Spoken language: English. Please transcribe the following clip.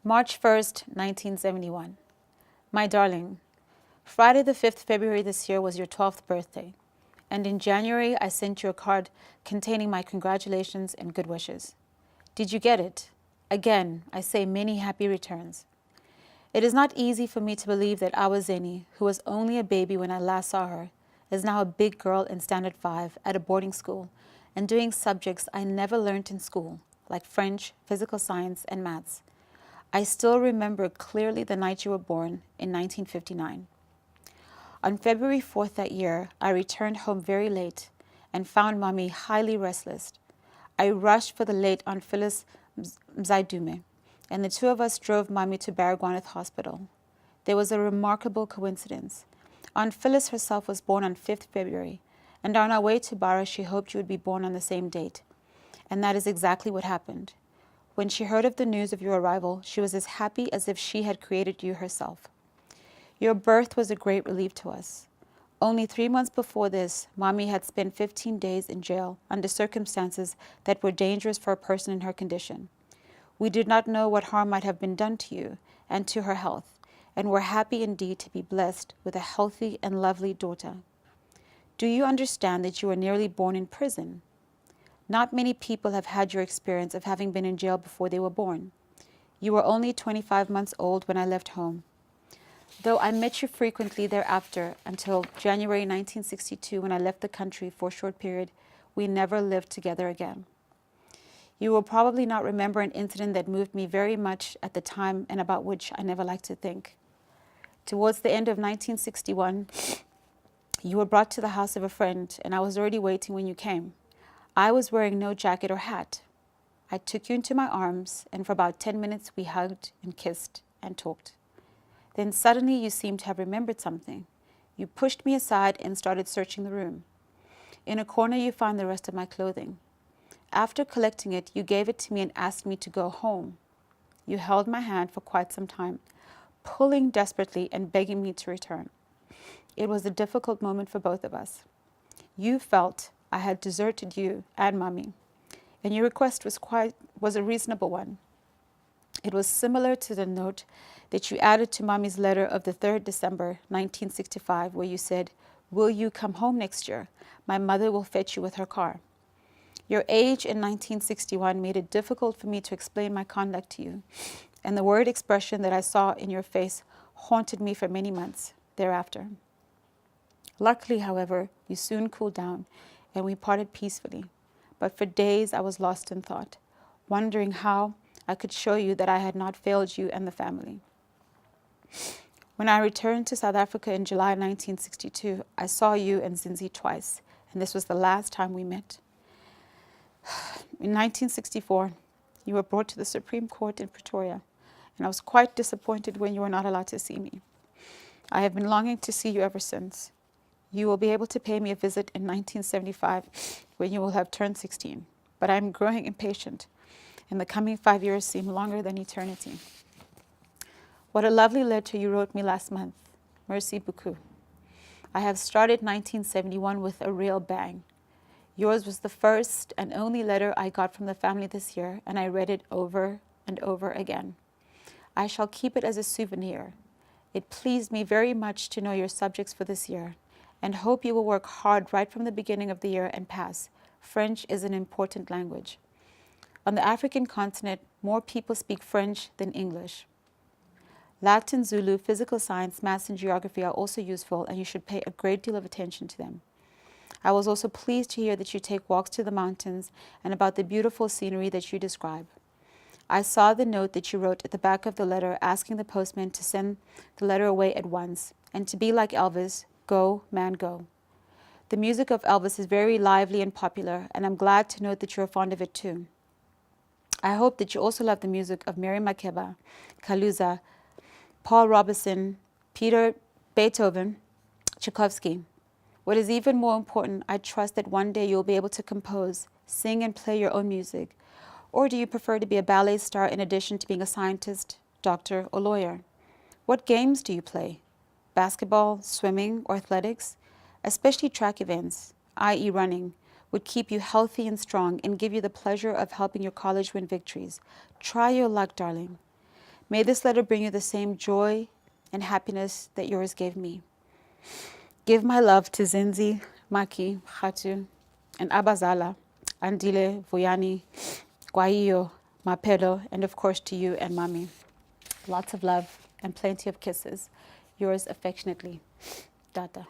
March 1st, 1971. My darling, Friday the 5th February this year was your 12th birthday, and in January I sent you a card containing my congratulations and good wishes. Did you get it? Again, I say many happy returns. It is not easy for me to believe that our Zeni, who was only a baby when I last saw her, is now a big girl in Standard 5 at a boarding school and doing subjects I never learned in school, like French, physical science, and maths. I still remember clearly the night you were born in 1959. On February 4th that year, I returned home very late and found Mommy highly restless. I rushed for the late Aunt Phyllis Mzaidume, and the two of us drove Mommy to Baragwanath Hospital. There was a remarkable coincidence. Aunt Phyllis herself was born on 5th February, and on our way to Bara, she hoped you would be born on the same date. And that is exactly what happened. When she heard of the news of your arrival, she was as happy as if she had created you herself. Your birth was a great relief to us. Only 3 months before this, Mommy had spent 15 days in jail under circumstances that were dangerous for a person in her condition. We did not know what harm might have been done to you and to her health, and were happy indeed to be blessed with a healthy and lovely daughter. Do you understand that you were nearly born in prison? Not many people have had your experience of having been in jail before they were born. You were only 25 months old when I left home. Though I met you frequently thereafter until January 1962 when I left the country for a short period, we never lived together again. You will probably not remember an incident that moved me very much at the time and about which I never like to think. Towards the end of 1961, you were brought to the house of a friend, and I was already waiting when you came. I was wearing no jacket or hat. I took you into my arms, and for about 10 minutes we hugged and kissed and talked. Then suddenly you seemed to have remembered something. You pushed me aside and started searching the room. In a corner you found the rest of my clothing. After collecting it, you gave it to me and asked me to go home. You held my hand for quite some time, pulling desperately and begging me to return. It was a difficult moment for both of us. You felt I had deserted you and Mommy, and your request was a reasonable one. It was similar to the note that you added to Mommy's letter of the 3rd December 1965, where you said, "Will you come home next year? My mother will fetch you with her car." Your age in 1961 made it difficult for me to explain my conduct to you, and the word expression that I saw in your face haunted me for many months thereafter. Luckily, however, you soon cooled down, and we parted peacefully. But for days I was lost in thought, wondering how I could show you that I had not failed you and the family. When I returned to South Africa in July 1962, I saw you and Zinzi twice, and this was the last time we met. In 1964, you were brought to the Supreme Court in Pretoria, and I was quite disappointed when you were not allowed to see me. I have been longing to see you ever since. You will be able to pay me a visit in 1975 when you will have turned 16, but I am growing impatient, and the coming 5 years seem longer than eternity. What a lovely letter you wrote me last month. Merci beaucoup. I have started 1971 with a real bang. Yours was the first and only letter I got from the family this year, and I read it over and over again. I shall keep it as a souvenir. It pleased me very much to know your subjects for this year, and hope you will work hard right from the beginning of the year and pass. French is an important language. On the African continent, more people speak French than English. Latin, Zulu, physical science, maths, and geography are also useful, and you should pay a great deal of attention to them. I was also pleased to hear that you take walks to the mountains and about the beautiful scenery that you describe. I saw the note that you wrote at the back of the letter asking the postman to send the letter away at once, and to be like Elvis, go, man, go. The music of Elvis is very lively and popular, and I'm glad to note that you're fond of it too. I hope that you also love the music of Mary Makeba, Kaluza, Paul Robeson, Peter Beethoven, Tchaikovsky. What is even more important, I trust that one day you'll be able to compose, sing, and play your own music. Or do you prefer to be a ballet star in addition to being a scientist, doctor, or lawyer? What games do you play? Basketball, swimming, or athletics? Especially track events, i.e. running, would keep you healthy and strong and give you the pleasure of helping your college win victories. Try your luck, darling. May this letter bring you the same joy and happiness that yours gave me. Give my love to Zinzi, Maki, Khatu, and Abazala, Andile, Vuyani, Guaiyo, Mapelo, and of course to you and Mami. Lots of love and plenty of kisses. Yours affectionately, Dada.